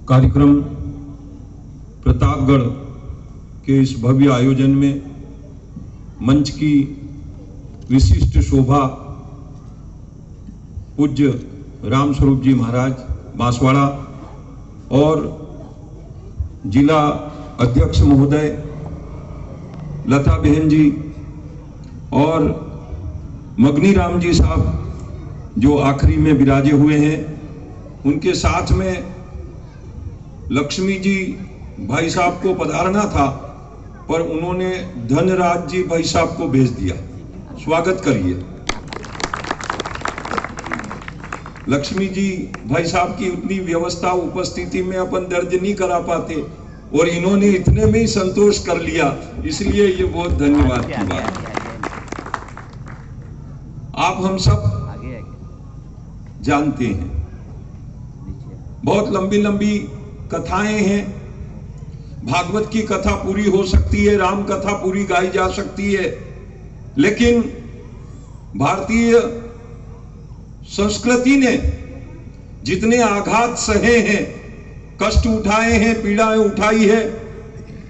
कार्यक्रम प्रतापगढ़ के इस भव्य आयोजन में मंच की विशिष्ट शोभा पूज्य रामस्वरूप जी महाराज बांसवाड़ा और जिला अध्यक्ष महोदय लता बहन जी और मगनी राम जी साहब जो आखिरी में विराजे हुए हैं, उनके साथ में लक्ष्मी जी भाई साहब को पधारना था पर उन्होंने धनराज जी भाई साहब को भेज दिया। स्वागत करिए। लक्ष्मी जी भाई साहब की उतनी व्यवस्था उपस्थिति में अपन दर्ज नहीं करा पाते और इन्होंने इतने में ही संतोष कर लिया, इसलिए ये बहुत धन्यवाद की बात। आप हम सब जानते हैं बहुत लंबी लंबी कथाएं हैं। भागवत की कथा पूरी हो सकती है, राम कथा पूरी गाई जा सकती है, लेकिन भारतीय संस्कृति ने जितने आघात सहे हैं, कष्ट उठाए हैं, पीड़ाएं उठाई है,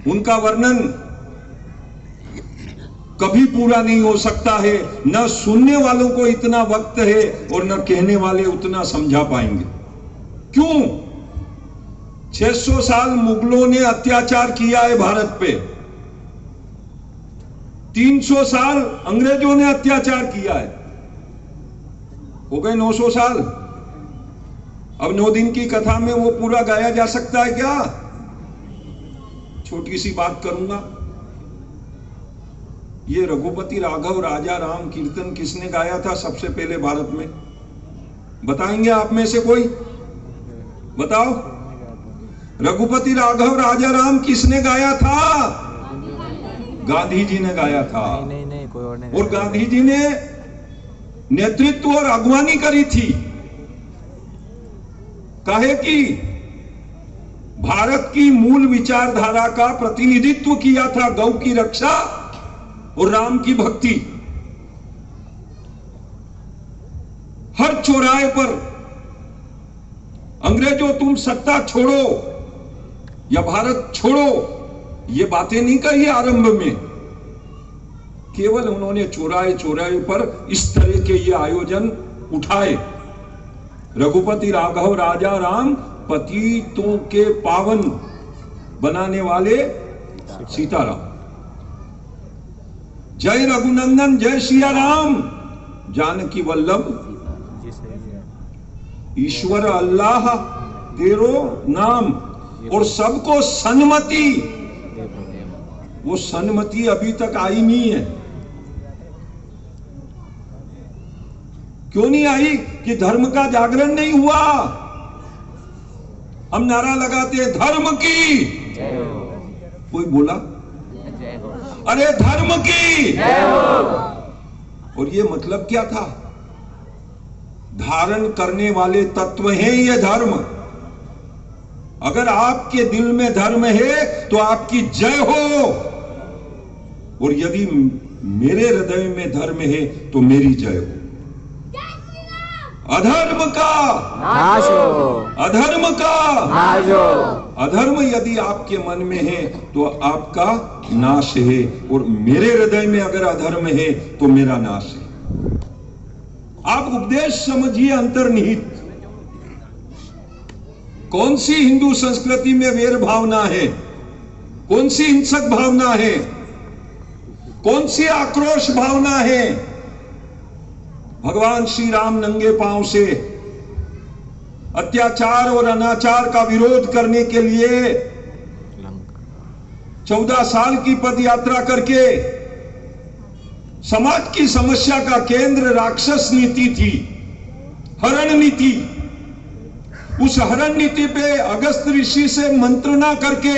उनका वर्णन कभी पूरा नहीं हो सकता है। न सुनने वालों को इतना वक्त है और न कहने वाले उतना समझा पाएंगे। क्यों? 600 साल मुगलों ने अत्याचार किया है भारत पे, 300 साल अंग्रेजों ने अत्याचार किया है, हो गए 900 साल। अब 9 दिन की कथा में वो पूरा गाया जा सकता है क्या? छोटी सी बात करूंगा। ये रघुपति राघव राजा राम कीर्तन किसने गाया था सबसे पहले भारत में? बताएंगे आप में से कोई? बताओ। रघुपति राघव राजा राम किसने गाया था? गांधी जी ने गाया था। नहीं, कोई और नहीं। और गांधी जी ने नेतृत्व और अगवानी करी थी। काहे कि भारत की मूल विचारधारा का प्रतिनिधित्व किया था, गौ की रक्षा और राम की भक्ति। हर चौराहे पर अंग्रेजों तुम सत्ता छोड़ो या भारत छोड़ो, ये बातें नहीं कही आरंभ में। केवल उन्होंने चौराहे चौराहे पर इस तरह के ये आयोजन उठाए। रघुपति राघव राजा राम पतितों के पावन बनाने वाले सीताराम। जय रघुनंदन जय सिया राम, जानकी वल्लभ ईश्वर अल्लाह तेरो नाम। और सबको सन्मति, वो सन्मति अभी तक आई नहीं है। क्यों नहीं आई? कि धर्म का जागरण नहीं हुआ। हम नारा लगाते हैं धर्म की, कोई बोला अरे धर्म की, और ये मतलब क्या था? धारण करने वाले तत्व हैं ये धर्म। अगर आपके दिल में धर्म है तो आपकी जय हो, और यदि मेरे हृदय में धर्म है तो मेरी जय हो। अधर्म का नाश हो, अधर्म का नाश हो। अधर्म यदि आपके मन में है तो आपका नाश है, और मेरे हृदय में अगर अधर्म है तो मेरा नाश है। आप उपदेश समझिए अंतर्निहित। कौन सी हिंदू संस्कृति में वेर भावना है? कौन सी हिंसक भावना है? कौन सी आक्रोश भावना है? भगवान श्री राम नंगे पांव से अत्याचार और अनाचार का विरोध करने के लिए 14 साल की पद यात्रा करके समाज की समस्या का केंद्र राक्षस नीति थी, हरण नीति। उस हरण नीति पे अगस्त ऋषि से मंत्रणा करके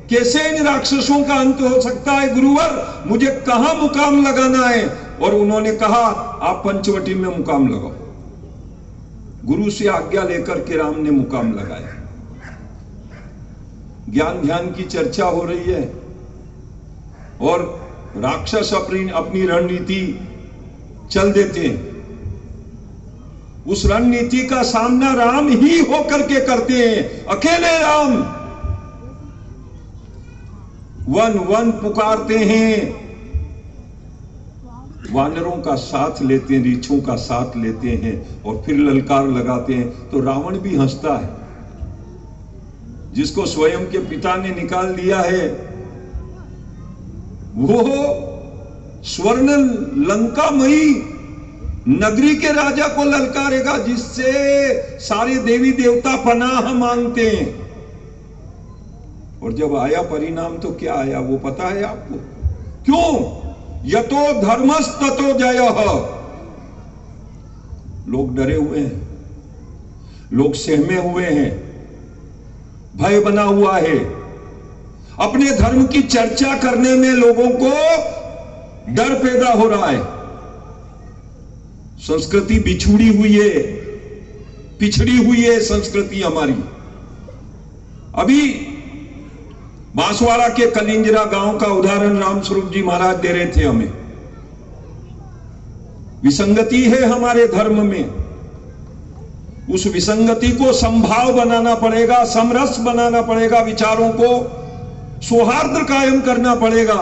कैसे इन राक्षसों का अंत हो सकता है गुरुवर, मुझे कहां मुकाम लगाना है? और उन्होंने कहा आप पंचवटी में मुकाम लगाओ। गुरु से आज्ञा लेकर के राम ने मुकाम लगाया। ज्ञान ध्यान की चर्चा हो रही है और राक्षस अपनी रणनीति चल देते हैं। उस रणनीति का सामना राम ही होकर के करते हैं। अकेले राम वन वन पुकारते हैं, वानरों का साथ लेते हैं, रीछों का साथ लेते हैं और फिर ललकार लगाते हैं। तो रावण भी हंसता है, जिसको स्वयं के पिता ने निकाल दिया है, वो स्वर्ण लंकामयी नगरी के राजा को ललकारेगा, जिससे सारे देवी देवता पनाह मांगते हैं। और जब आया परिणाम तो क्या आया वो पता है आपको? क्यों? यतो धर्मस् ततो जयः। लोग डरे हुए हैं, लोग सहमे हुए हैं, भय बना हुआ है। अपने धर्म की चर्चा करने में लोगों को डर पैदा हो रहा है। संस्कृति बिछुड़ी हुई है, पिछड़ी हुई है संस्कृति हमारी। अभी बांसवाड़ा के कलिंजरा गांव का उदाहरण रामस्वरूप जी महाराज दे रहे थे हमें। विसंगति है हमारे धर्म में, उस विसंगति को समभाव बनाना पड़ेगा, समरस बनाना पड़ेगा, विचारों को सौहार्द कायम करना पड़ेगा।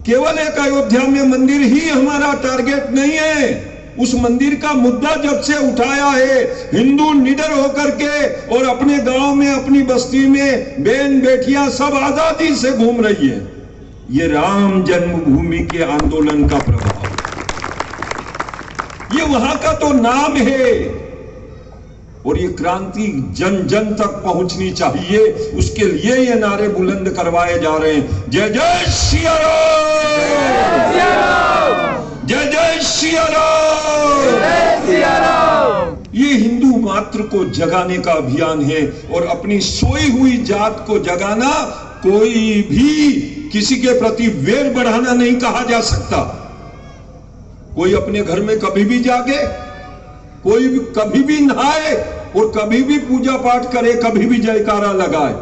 केवल एक अयोध्या में मंदिर ही हमारा टारगेट नहीं है। उस मंदिर का मुद्दा जब से उठाया है, हिंदू निडर होकर के और अपने गांव में, अपनी बस्ती में बहन बेटियां सब आजादी से घूम रही है। ये राम जन्मभूमि के आंदोलन का प्रभाव, ये वहां का तो नाम है। और ये क्रांति जन जन तक पहुंचनी चाहिए, उसके लिए ये नारे बुलंद करवाए जा रहे हैं। जय जय सिया राम, जय जय सिया राम। ये हिंदू मात्र को जगाने का अभियान है और अपनी सोई हुई जात को जगाना कोई भी किसी के प्रति वेर बढ़ाना नहीं कहा जा सकता। कोई अपने घर में कभी भी जागे, कोई भी कभी भी नहाए और कभी भी पूजा पाठ करे, कभी भी जयकारा लगाए।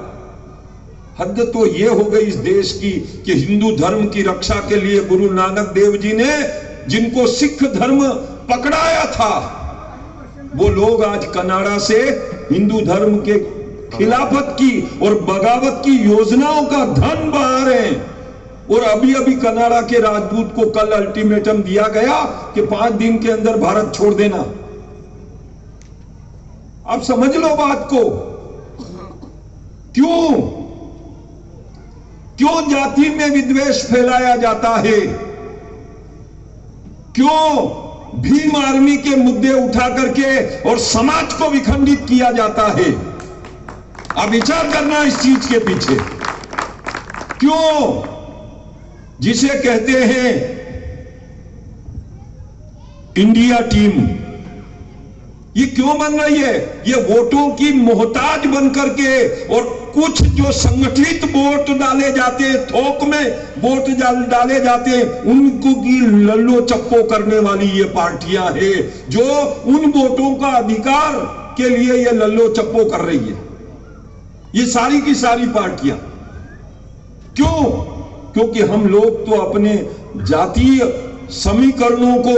हद तो ये हो गई इस देश की कि हिंदू धर्म की रक्षा के लिए गुरु नानक देव जी ने जिनको सिख धर्म पकड़ाया था, वो लोग आज कनाडा से हिंदू धर्म के खिलाफत की और बगावत की योजनाओं का धन बहा रहे हैं। और अभी अभी कनाडा के राजदूत को कल अल्टीमेटम दिया गया कि 5 दिन के अंदर भारत छोड़ देना। आप समझ लो बात को। क्यों जाति में विद्वेष फैलाया जाता है? क्यों भीम आर्मी के मुद्दे उठा करके और समाज को विखंडित किया जाता है? आप विचार करना इस चीज के पीछे। क्यों? जिसे कहते हैं इंडिया टीम, ये क्यों बन रही है? ये वोटों की मोहताज बन करके, और कुछ जो संगठित वोट डाले जाते हैं, थोक में वोट डाले जाते हैं, उनको की लल्लो चप्पो करने वाली ये पार्टियां हैं जो उन वोटों का अधिकार के लिए ये लल्लो चप्पो कर रही है। ये सारी की सारी पार्टियां। क्यों? क्योंकि हम लोग तो अपने जातीय समीकरणों को,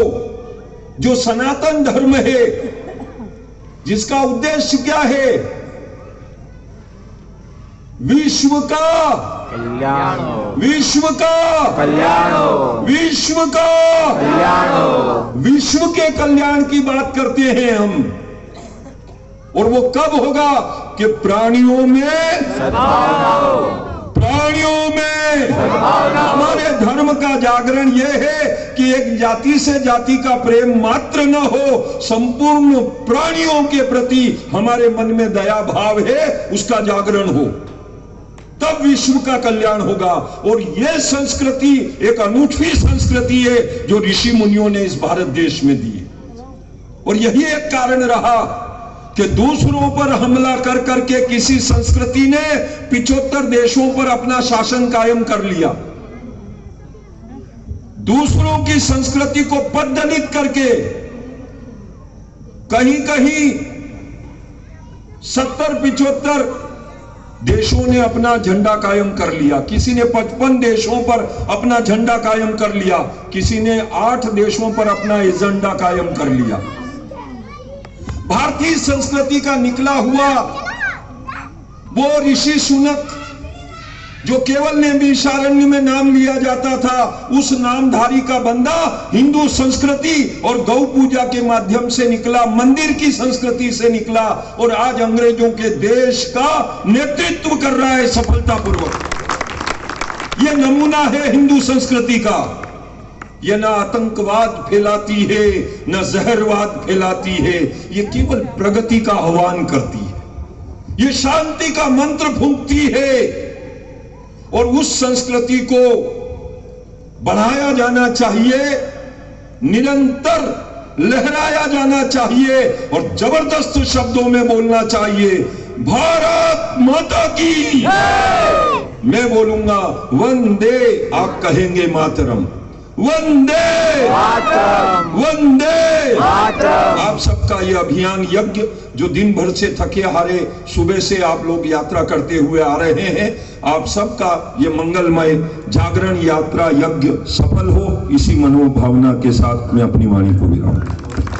जो सनातन धर्म है, जिसका उद्देश्य क्या है? विश्व का कल्याण, विश्व का कल्याण, विश्व का कल्याण, विश्व के कल्याण की बात करते हैं हम। और वो कब होगा कि प्राणियों में सद्भावना हो, प्राणियों में हमारे धर्म का जागरण यह है कि एक जाति से जाति का प्रेम मात्र न हो, संपूर्ण प्राणियों के प्रति हमारे मन में दया भाव है, उसका जागरण हो, तब विश्व का कल्याण होगा। और यह संस्कृति एक अनूठी संस्कृति है जो ऋषि मुनियों ने इस भारत देश में दी। और यही एक कारण रहा कि दूसरों पर हमला कर करके किसी संस्कृति ने 75 देशों पर अपना शासन कायम कर लिया। दूसरों की संस्कृति को पददलित करके कहीं कहीं 70-75 देशों ने अपना झंडा कायम कर लिया। किसी ने 55 देशों पर अपना झंडा कायम कर लिया, किसी ने 8 देशों पर अपना एजेंडा कायम कर लिया। भारतीय संस्कृति का निकला हुआ वो ऋषि सुनक जो केवल नैमिषारण्य में नाम लिया जाता था, उस नामधारी का बंदा हिंदू संस्कृति और गौ पूजा के माध्यम से निकला, मंदिर की संस्कृति से निकला और आज अंग्रेजों के देश का नेतृत्व कर रहा है सफलतापूर्वक। यह नमूना है हिंदू संस्कृति का। यह ना आतंकवाद फैलाती है, न जहरवाद फैलाती है, यह केवल प्रगति का आह्वान करती है, यह शांति का मंत्र फूंकती है और उस संस्कृति को बढ़ाया जाना चाहिए, निरंतर लहराया जाना चाहिए और जबरदस्त शब्दों में बोलना चाहिए, भारत माता की। मैं बोलूंगा वंदे, आप कहेंगे मातरम। वंदे मातरम, वंदे मातरम। आप सबका यह अभियान यज्ञ जो दिन भर से थके हारे सुबह से आप लोग यात्रा करते हुए आ रहे हैं, आप सबका ये मंगलमय जागरण यात्रा यज्ञ सफल हो, इसी मनोभावना के साथ मैं अपनी वाणी को विराम।